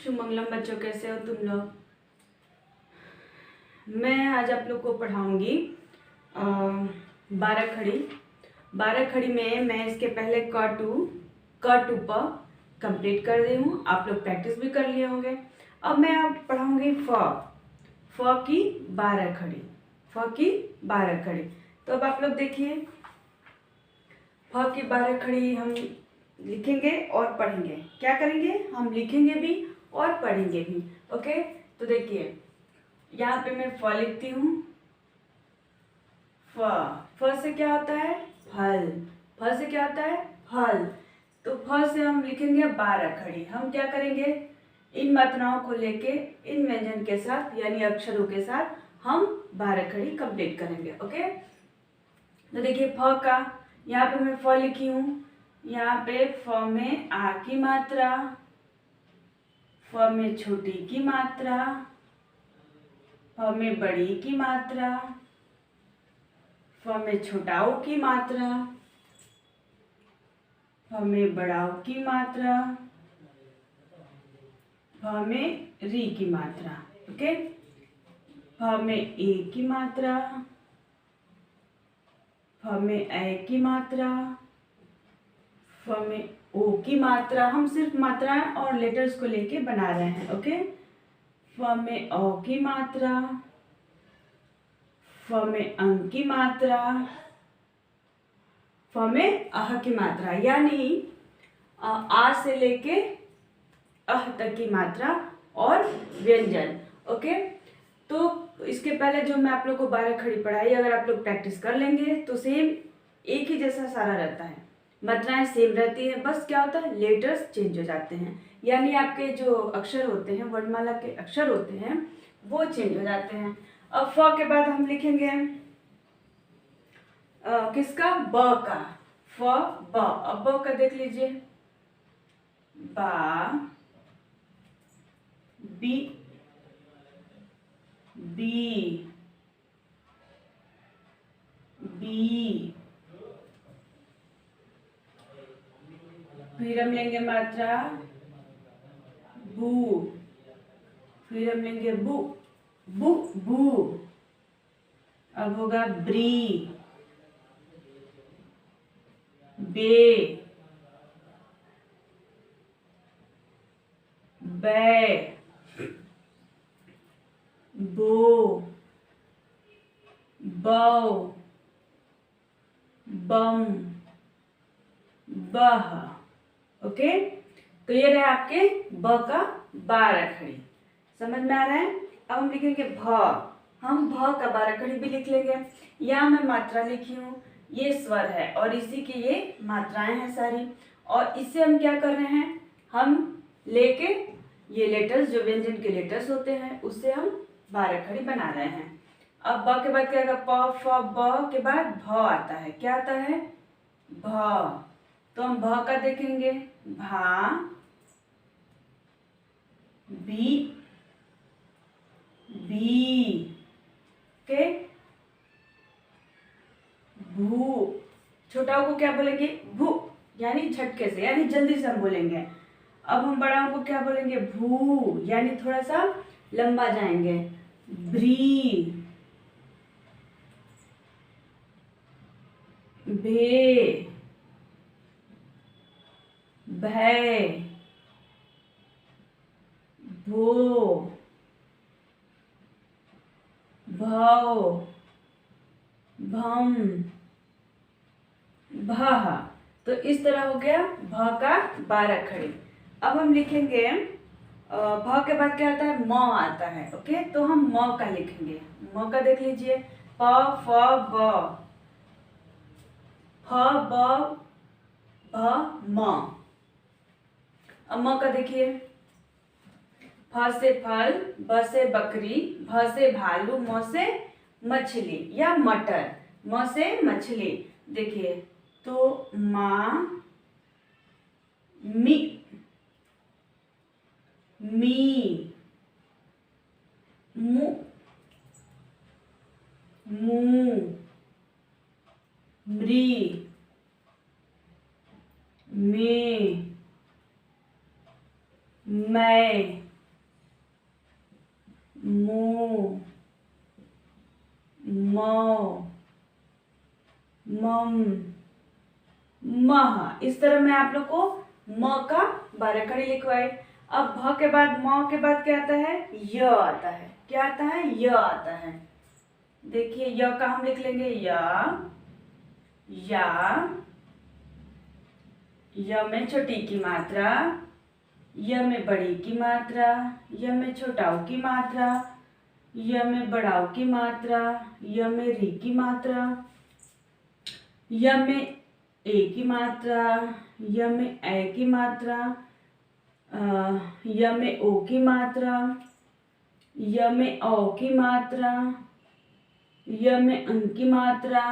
शुभमंगलम बच्चों, कैसे हो तुम लोग। मैं आज आप लोग को पढ़ाऊंगी 12 खड़ी में मैं इसके पहले क टू प कंप्लीट कर दी हूँ। आप लोग प्रैक्टिस भी कर लिए होंगे। अब मैं आप पढ़ाऊंगी फ की 12 खड़ी। तो अब आप लोग देखिए, फ की 12 खड़ी हम लिखेंगे और पढ़ेंगे। क्या करेंगे, हम लिखेंगे भी और पढ़ेंगे भी। ओके, तो देखिए यहाँ पे मैं फ लिखती हूँ। फ से क्या होता है, फल। फ से क्या होता है, फल। तो फ से हम लिखेंगे 12 खड़ी। हम क्या करेंगे, इन मात्राओं को लेके इन व्यंजन के साथ यानी अक्षरों के साथ हम 12 खड़ी कंप्लीट करेंगे। ओके, तो देखिए फ का यहाँ पे मैं फ लिखी हूँ। यहाँ पे फ में आ की मात्रा, फ में छोटी की मात्रा, फ में बड़ी की मात्रा, फ में छोटाऊ की मात्रा, फ में बड़ाऊ की मात्रा, फ में री की मात्रा। ओके, फ में ए की मात्रा, फ में ए की मात्रा, फ में ओ की मात्रा। हम सिर्फ मात्राएं और लेटर्स को लेके बना रहे हैं। ओके, फ में औ की मात्रा, फ में अंग की मात्रा, फ में अह की मात्रा यानी आ से लेके अह तक की मात्रा और व्यंजन। ओके, तो इसके पहले जो मैं आप लोग को 12 खड़ी पढ़ाई, अगर आप लोग प्रैक्टिस कर लेंगे तो सेम एक ही जैसा सारा रहता है, मात्राएं सेम रहती है। बस क्या होता है, लेटर्स चेंज हो जाते हैं, यानी आपके जो अक्षर होते हैं, वर्णमाला के अक्षर होते हैं, वो चेंज हो जाते हैं। अब फ के बाद हम लिखेंगे किसका, ब का। फ ब, अब ब का देख लीजिए, बा, बी, बी, बी। फिर हम लेंगे मात्रा बू, फिर हम लेंगे बू, बू बू। अब होगा ब्री, बे, बै, बो, बौ, बम, बह। ओके, तो ये रहे आपके ब का 12 खड़ी। समझ में आ रहा है। अब हम लिखेंगे भ। हम भ का 12 खड़ी भी लिख लेंगे। यहाँ मैं मात्रा लिखी हूँ, ये स्वर है और इसी की ये मात्राएं हैं सारी। और इससे हम क्या कर रहे हैं, हम लेके ये लेटर्स जो व्यंजन के लेटर्स होते हैं उससे हम 12 खड़ी बना रहे हैं। अब ब के बाद क्या आएगा, प फ ब के बाद भ आता है। क्या आता है, भ। तो हम भ का देखेंगे, भा, बी, बी, के, भू। छोटाओं को क्या बोलेंगे, भू, यानी झटके से, यानी जल्दी से हम बोलेंगे। अब हम बड़ाओं को क्या बोलेंगे, भू, यानी थोड़ा सा लंबा जाएंगे। ब्री, भे, भय, भो, भव, भम, भह। तो इस तरह हो गया भ का 12 खड़ी। अब हम लिखेंगे भ के बाद क्या आता है, म आता है। ओके, तो हम म का लिखेंगे। म का देख लीजिए, प फ ब, फ ब भ म। अब म का देखिए, फ से फल, ब से बकरी, भ से भालू, म से मछली या मटर, म से मछली। देखिए, तो माँ, मी, मी, मु, मू, मृ, मे, मैं, मो, मौ, मम, मह। इस तरह मैं आप लोग को म का 12 खड़ी लिखवाई। अब भ के बाद म के बाद क्या आता है? य आता है। क्या आता है? य आता है। देखिए य का हम लिख लेंगे या, य में छोटी की मात्रा, य में बड़ी की मात्रा, य में छोटाऊ की मात्रा, य में बड़ाऊ की मात्रा, य में री की मात्रा, य में ए की मात्रा, य में ए की मात्रा, य में ओ की मात्रा, य में औ की मात्रा, य में अं की मात्रा,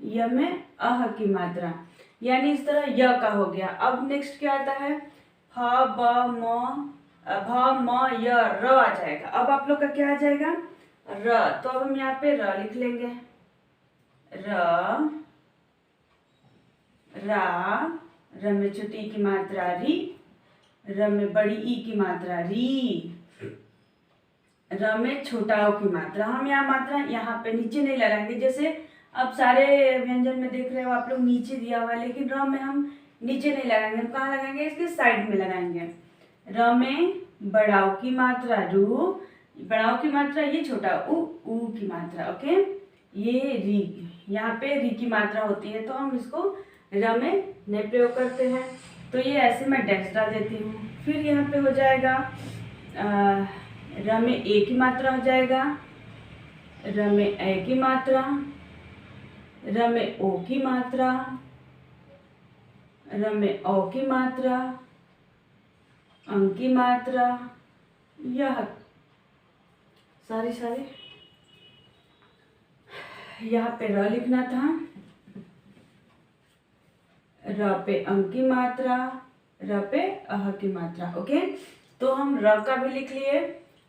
य में अह की मात्रा। यानी इस तरह य का हो गया। अब नेक्स्ट क्या आता है? ह ब म य र आ जाएगा। अब आप लोग का क्या आ जाएगा? र। तो अब हम यहाँ पे र लिख लेंगे। र में छोटी की मात्रा री, र में बड़ी ई की मात्रा री, र में छोटा ओ की मात्रा। हम यहाँ मात्रा यहाँ पे नीचे नहीं लगाएंगे। जैसे अब सारे व्यंजन में देख रहे हो आप लोग नीचे दिया हुआ है, लेकिन र में हम नीचे नहीं लगाएंगे। हम कहाँ लगाएंगे? इसके साइड में लगाएंगे। र में बड़ाऊ की मात्रा रू, बड़ाऊ की मात्रा ये छोटा ऊ की मात्रा। ओके, ये री, यहाँ पे री की मात्रा होती है तो हम इसको र में नहीं प्रयोग करते हैं। तो ये ऐसे मैं डैश डाल देती हूँ। फिर यहाँ पे हो जाएगा र में ए की मात्रा हो जाएगा, र में ए की मात्रा, र में ओ की मात्रा, र में औ की मात्रा, अं की मात्रा, यह सारी यहाँ पे र लिखना था। र पे अं की मात्रा, र पे अह की मात्रा। ओके, तो हम र का भी लिख लिए।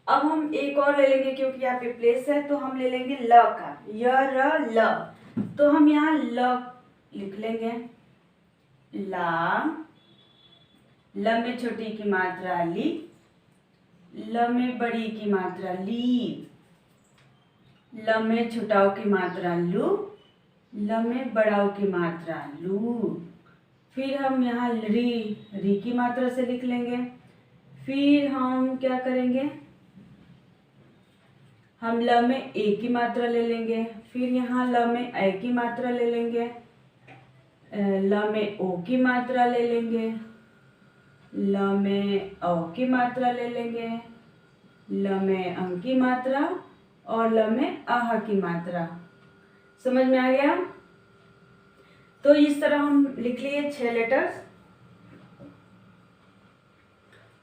अब हम एक और ले लेंगे क्योंकि यहाँ पे प्लेस है, तो हम ले लेंगे ल का। य र ल। तो हम यहाँ ल लिख लेंगे। ल में छोटी की मात्रा ली, ल में बड़ी की मात्रा ली, ल में छोटाऊ की मात्रा लू, ल में बड़ाऊ की मात्रा लू। फिर हम यहाँ री की मात्रा से लिख लेंगे। फिर हम क्या करेंगे? हम ल में ए की मात्रा ले लेंगे। फिर यहाँ ल में ए की मात्रा ले लेंगे, ल में ओ की मात्रा ले लेंगे, ल में औ की मात्रा ले लेंगे, ल में अं की मात्रा और ल में आह की मात्रा। समझ में आ गया? तो इस तरह हम लिख लिए 6 लेटर्स।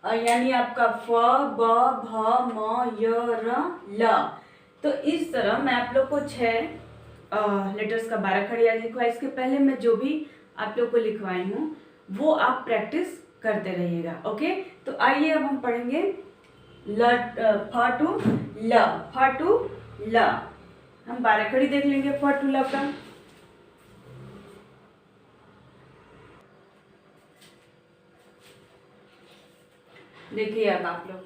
यानी आपका फ ब भ म य र ल। तो इस तरह मैं आप लोग को 6 लेटर्स का 12 खड़ी आज लिखवाई। इसके पहले मैं जो भी आप लोग को लिखवाई हूँ वो आप प्रैक्टिस करते रहिएगा। ओके, तो आइए अब हम पढ़ेंगे ल फ टू ल। फ टू ल हम 12 खड़ी देख लेंगे फ टू ल का। देखिए अब आप लोग,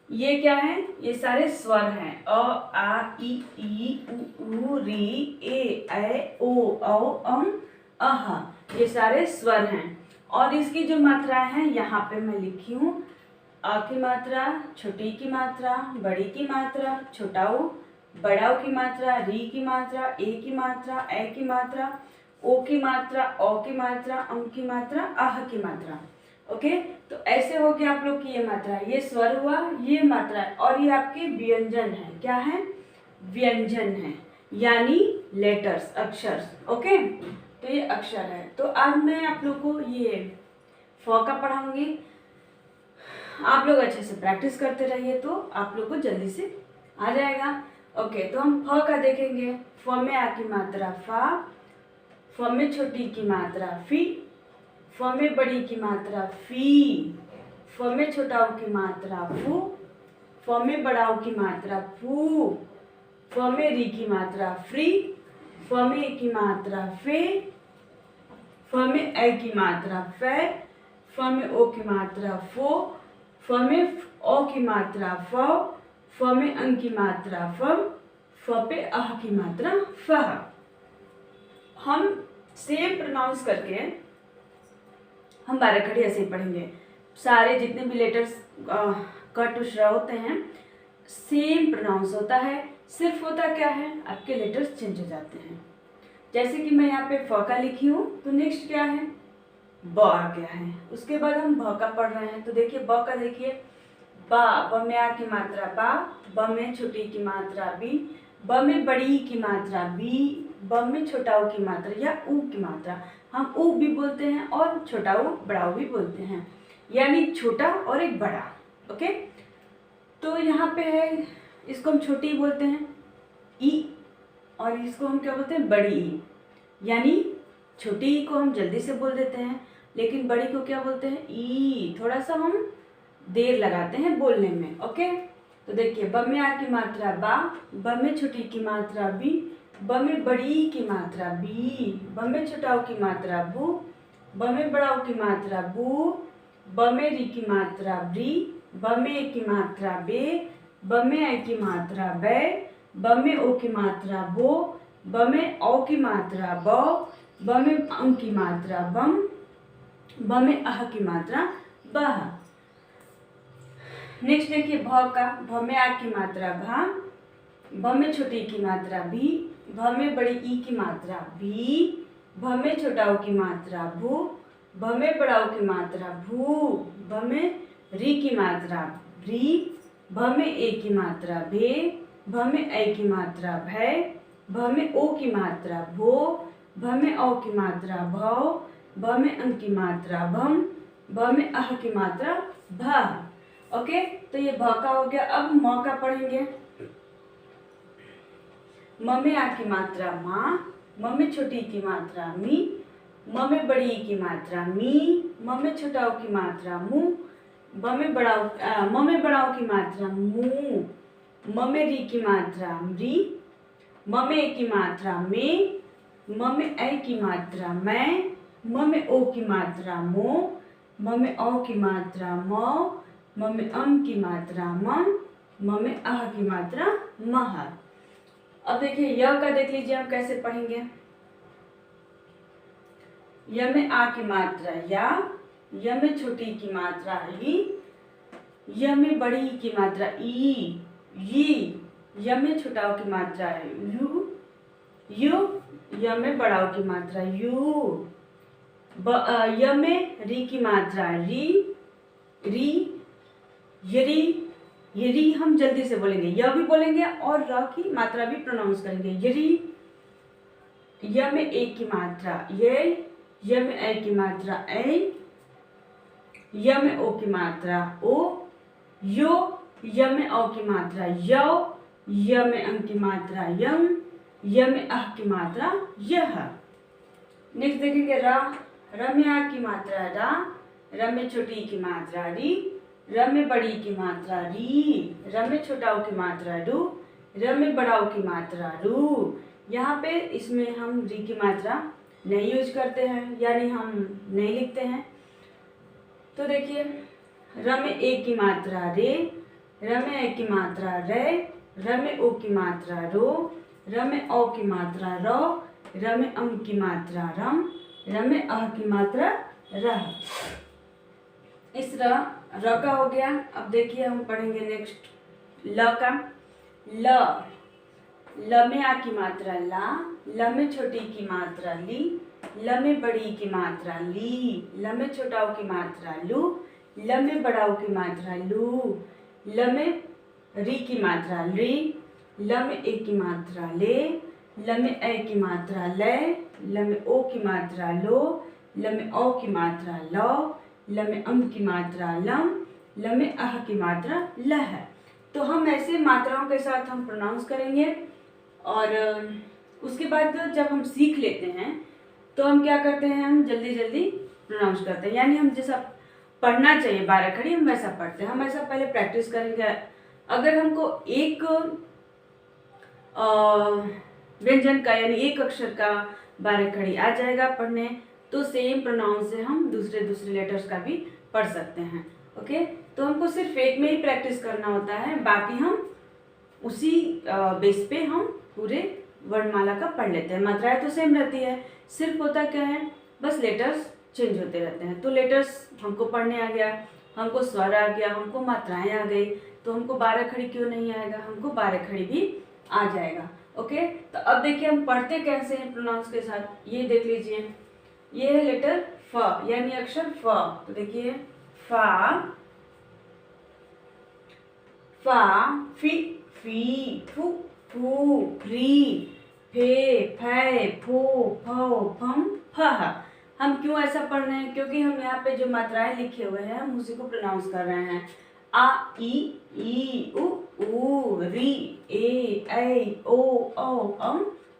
ये क्या है? ये सारे स्वर हैं। अ आ ई उ री ए ऐ ओ औ अं अह। ये सारे स्वर हैं और इसकी जो मात्राएं हैं यहाँ पे मैं लिखी हूँ। अ की मात्रा, छोटी की मात्रा, बड़ी की मात्रा, छोटाऊ, बड़ाऊ की मात्रा, री की मात्रा, ए की मात्रा, ए की मात्रा, ओ की मात्रा, औ की मात्रा, अं की मात्रा, आह की मात्रा। ओके, तो ऐसे हो गया आप लोग की ये मात्रा। ये स्वर हुआ, ये मात्रा है और ये आपके व्यंजन है। क्या है? व्यंजन है, यानी लेटर्स, अक्षर। ओके, तो ये अक्षर है। तो आज मैं आप लोग को ये फ का पढ़ाऊंगी। आप लोग अच्छे से प्रैक्टिस करते रहिए तो आप लोग को जल्दी से आ जाएगा। ओके, तो हम फ का देखेंगे। फ में आ की मात्रा फा, फ में छोटी की मात्रा फी, फ में बड़ी की मात्रा फी, फ में छोटाऊ की मात्रा फू, फ में बड़ाऊ की मात्रा फू, फ में री की मात्रा फ्री, फ में ए की मात्रा फे, फ में ए की मात्रा फे, फ में ओ की मात्रा फो, फ में ओ की मात्रा फ, फ में अंग की मात्रा फम, फ पे अह की मात्रा फह। हम सेम प्रोनाउंस करके हम बाराखड़ी ऐसे ही पढ़ेंगे। सारे जितने भी लेटर्स कट उशरा होते हैं सेम प्रोनाउंस होता है, सिर्फ होता क्या है आपके लेटर्स चेंज हो जाते हैं। जैसे कि मैं यहाँ पे फ का लिखी हूँ तो नेक्स्ट क्या है ब आ गया है, उसके बाद हम भ का पढ़ रहे हैं तो देखिए ब का देखिए बा, ब में आ की मात्रा बा, ब में छोटी की मात्रा बी, ब में बड़ी की मात्रा बी, ब में छोटा ऊ की मात्रा या ऊ की मात्रा, हम ऊ भी बोलते हैं और छोटा ऊ बड़ा ऊ भी बोलते हैं, यानी छोटा और एक बड़ा। ओके, तो यहाँ पे है, इसको हम छोटी बोलते हैं ई, और इसको हम क्या बोलते हैं बड़ी ई, यानी छोटी ई को हम जल्दी से बोल देते हैं, लेकिन बड़ी को क्या बोलते हैं ई, थोड़ा सा हम देर लगाते हैं बोलने में। ओके, तो देखिए ब में आ की मात्रा बा, ब में छोटी की मात्रा बी, ब में बड़ी की मात्रा बी, ब में छोटा ऊ की मात्रा बू, ब में बड़ा ऊ की मात्रा बू, ब में री की मात्रा ब्री, ब में ए की मात्रा बे, ब में आई की मात्रा बै, ब में ओ की मात्रा बो, ब में औ की मात्रा बौ, ब में अंग की मात्रा बम, ब में अह की मात्रा बह। नेक्स्ट देखिए भ का, भ में आ की मात्रा भा, भ में छोटी की मात्रा भी, भ में बड़ी ई की मात्रा भी, भ में छोटा ऊ की मात्रा भू, भ में बड़ा ऊ की मात्रा भू, भ में री की मात्रा री, भ में ए की मात्रा भे, भ में ऐ की मात्रा भय, भ में ओ की मात्रा भो, भ में औ की मात्रा भौ, भ में अंग की मात्रा भम, भ में अह की मात्रा भ। ओके, तो ये भ का हो गया। अब म का पढ़ेंगे। म में आ की मात्रा माँ, म में छोटी की मात्रा मी, म में बड़ी की मात्रा मी, म में छोटा ऊ की मात्रा मु, म में बड़ा ऊ की मात्रा मु, म में री की मात्रा री, म में ए की मात्रा में, म में ऐ की मात्रा मैं, म में ओ की मात्रा मो, म में औ की मात्रा मौ, म में अम की मात्रा मम, म में अह की मात्रा मह। अब देखिए य का देख लीजिए हम कैसे पढ़ेंगे। य में आ की मात्रा या, य में छोटी की मात्रा ई, य में बड़ी की मात्रा ई, ये, य में छोटा ऊ की मात्रा यू, यू, य में बड़ा ऊ की मात्रा यू, य में री की मात्रा री, री, यरी, यरी हम जल्दी से बोलेंगे, य भी बोलेंगे और र की मात्रा भी प्रोनाउंस करेंगे यरी। य में ए की मात्रा ये, य में ऐ की मात्रा ऐ, य में ओ की मात्रा ओ, यो, य में औ की मात्रा यौ, य में अंग की मात्रा यम, य में अह की मात्रा यह। नेक्स्ट देखेंगे रा। र में आ की मात्रा रा, र में छोटी की मात्रा री, र में बड़ी की मात्रा री, र में छोटा ऊ की मात्रा रू, र में बड़ा ऊ की मात्रा रू। यहाँ पे इसमें हम री की मात्रा नहीं यूज करते हैं, यानी हम नहीं लिखते हैं। तो देखिए र में ए की मात्रा रे, र में ऐ की मात्रा रे, र में ओ की मात्रा रो, र में औ की मात्रा रौ, र में अम की मात्रा रम, र में अह की मात्रा रह। इस र का हो गया। अब देखिए हम पढ़ेंगे नेक्स्ट ल का। ल में आ की मात्रा ला, ल में छोटी की मात्रा ली, ल में बड़ी की मात्रा ली, ल में छोटा ऊ की मात्रा लू, ल में बड़ा ऊ की मात्रा लू, ल में री की मात्रा री, ल में ए की मात्रा ले, ल में ऐ की मात्रा ले, ल में ओ की मात्रा लो, ल में औ की मात्रा लौ, ल में अम की मात्रा लम, ल में अह की मात्रा लह। तो हम ऐसे मात्राओं के साथ हम प्रोनाउंस करेंगे, और उसके बाद जब हम सीख लेते हैं तो हम क्या करते हैं, हम जल्दी जल्दी प्रोनाउंस करते हैं, यानी हम जैसा पढ़ना चाहिए बाराखड़ी हम वैसा पढ़ते हैं। हम ऐसा पहले प्रैक्टिस करेंगे। अगर हमको एक व्यंजन का यानी एक अक्षर का बाराखड़ी आ जाएगा पढ़ने, तो सेम प्रोनाउंस से हम दूसरे दूसरे लेटर्स का भी पढ़ सकते हैं। ओके, तो हमको सिर्फ एक में ही प्रैक्टिस करना होता है, बाकी हम उसी बेस पे हम पूरे वर्णमाला का पढ़ लेते हैं। मात्राएं तो सेम रहती है, सिर्फ होता क्या है, बस लेटर्स चेंज होते रहते हैं। तो लेटर्स हमको पढ़ने आ गया, हमको स्वर आ गया, हमको मात्राएं आ गई, तो हमको 12 खड़ी क्यों नहीं आएगा, हमको 12 खड़ी भी आ जाएगा। ओके, तो अब देखिए हम पढ़ते कैसे हैं प्रोनाउंस के साथ, ये देख लीजिए। ये है लेटर फ यानी अक्षर फ। तो देखिए फा, फा, फी, फी, फू, फू, फ्री, फे, फै, फो, फौ, फम, फह। हम क्यों ऐसा पढ़ रहे हैं, क्योंकि हम यहाँ पे जो मात्राएं लिखे हुए हैं हम उसी को प्रोनाउंस कर रहे हैं। आ, ई, उ, री, ए, ऐ, ओ, औ,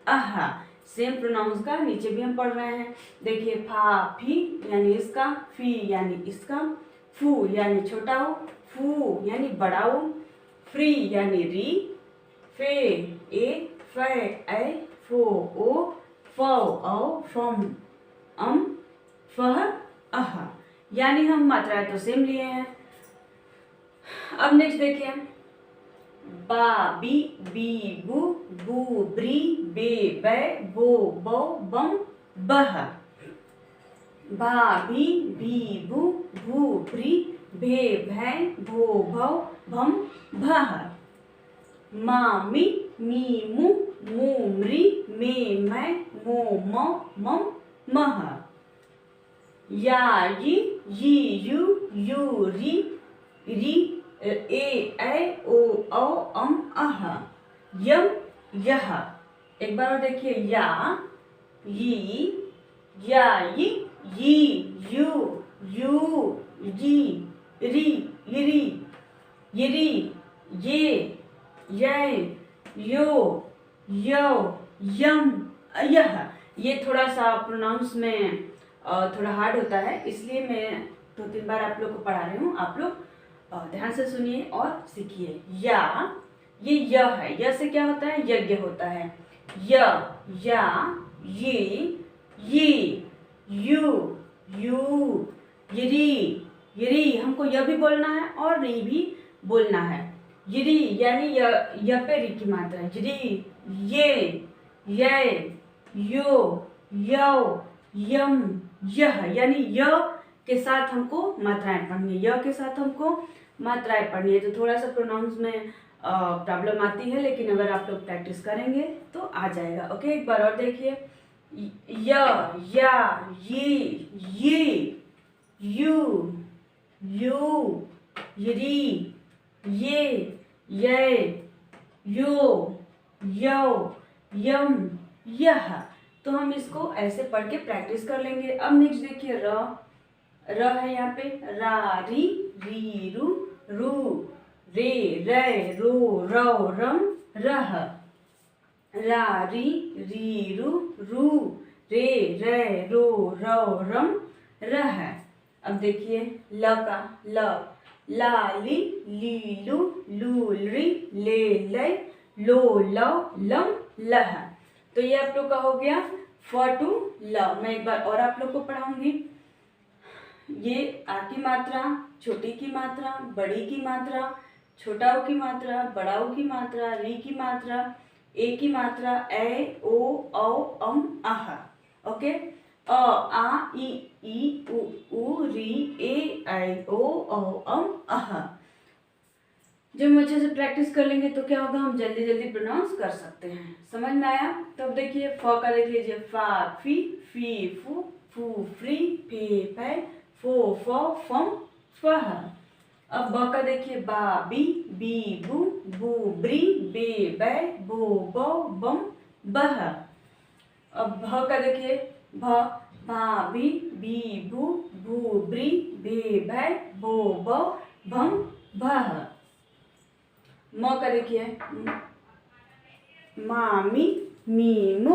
अह। सेम प्रोनाउंस का नीचे भी हम पढ़ रहे हैं। देखिए फा, फी यानी इसका, फी यानी इसका, फू यानी छोटा ऊ, फू यानी बड़ा ऊ, फ्री यानी री, फे, ए, फै, ऐ, फो, ओ, फौ, औ, फम, फह, अह। यानी हम मात्राएं तो सेम लिए हैं। अब नेक्स्ट देखिए, बा, बी, बू, ब्री, बे, बै, बो, बौ, बम, बह। बा, बी, बू, ब्री, भे, भै, भो, भौ, भम, भह। मा, मी, मू, म्री, मे, मै, मो, मौ, मम, मह। या, यी, यू, री, ए, ऐ, ओ, औ, अह। यम, यह। एक बार और देखिए, या, यी, यी, यू, री, यिरी, ये, यो, यम, यह। ये थोड़ा सा प्रोनाउंस में थोड़ा हार्ड होता है, इसलिए मैं 2-3 बार आप लोग को पढ़ा रही हूँ। आप लोग ध्यान से सुनिए और सीखिए। या, ये य है, य से क्या होता है, यज्ञ होता है। या, ये, यू, यिरी, हमको य भी बोलना है और री भी बोलना है। यिरी यानी य पे री की मात्रा है। यिरी, ये, यो, यम, यह। यानी य के साथ हमको मात्राएं पढ़नी है, य के साथ हमको मात्राएं पढ़नी है। तो थोड़ा सा प्रोनाउंस में प्रॉब्लम आती है, लेकिन अगर आप लोग प्रैक्टिस करेंगे तो आ जाएगा। ओके, एक बार और देखिए, या, ये, यू, यिरी, ये, यो, यम, यह। तो हम इसको ऐसे पढ़ के प्रैक्टिस कर लेंगे। अब नेक्स्ट देखिए, र है यहाँ पे, रा, री, रू, रे, रो, रम, रह। रा, री, रू, रे, रो, रम, रह। अब देखिए ल का, ला, लीलू, लूलरी, ले, लो, लम, लह। तो ये आप लोग का हो गया फ टू ल। मैं एक बार और आप लोग को पढ़ाऊंगी। ये आ की मात्रा, छोटी की मात्रा, बड़ी की मात्रा, छोटा ओ की मात्रा, बड़ा ओ की मात्रा, री की मात्रा, ए की मात्रा, ए, ओ, औ, अह। ओके, अ, आ, ई, उ, री, ए, ऐ, ओ, औ, अह। जब हम अच्छे से प्रैक्टिस कर लेंगे तो क्या होगा, हम जल्दी जल्दी प्रोनाउंस कर सकते हैं। समझ में आया? तो अब देखिए फ का देख लीजिए, फा, फी, फू, फ्री, फे, फै, फो, फौ, फम, फह। अब ब का देखिए, बा, बी, बू, ब्री, बे, बै, बो, बौ, बम, बह। अब भ का देखिए, भा, बी, बू, ब्री, बे, भै, बो, बौ, भम, भह। म का देखिए, मामी, मीमू,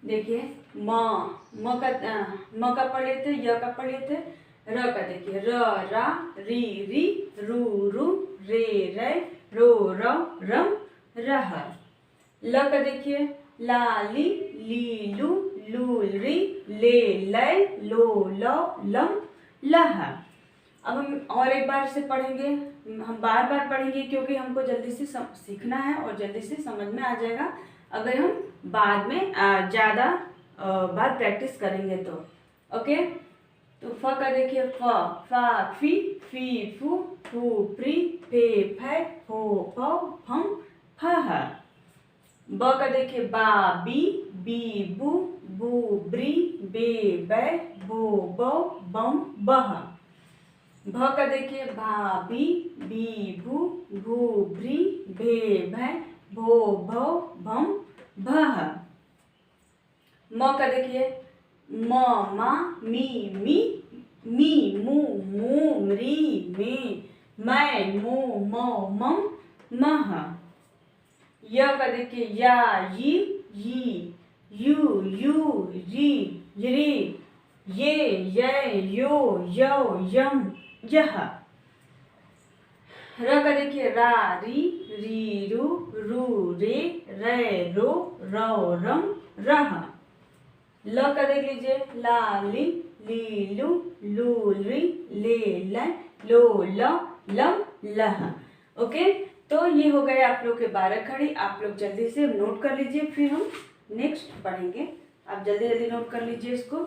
देखिए म का पढ़ लेते, य का पढ़ लेते, र का देखिए, रा, री, रू, रे, रो, रम, रह। ल का देखिए, लाली, लीलू, लूलरी, ले, लो, लम, लह। अब हम और एक बार से पढ़ेंगे, हम बार बार पढ़ेंगे क्योंकि हमको जल्दी से सीखना है और जल्दी से समझ में आ जाएगा अगर हम बाद में ज़्यादा बार प्रैक्टिस करेंगे तो। ओके, तो फ का देखिए, फ फा फी फू फू प्री फे फै फो फौ फम फह। ब का देखिए, बा बी बू ब्री बे बै बो बौ बम बह। भ का देखिए, बी बू भ्री भे भै भो भौ भम भह। म का देखिए, मा मी मू मृ मे मै मो मम मह। य का देखिए, यी यू री ये यो यम यह। र का देखिए, री रू रे रो रम रह। ल का देख लीजिए, ली लू ली ले लो लम लह। ओके, तो ये हो गए आप लोग के 12 खड़ी। आप लोग जल्दी से नोट कर लीजिए, फिर हम नेक्स्ट पढ़ेंगे। आप जल्दी जल्दी नोट कर लीजिए इसको।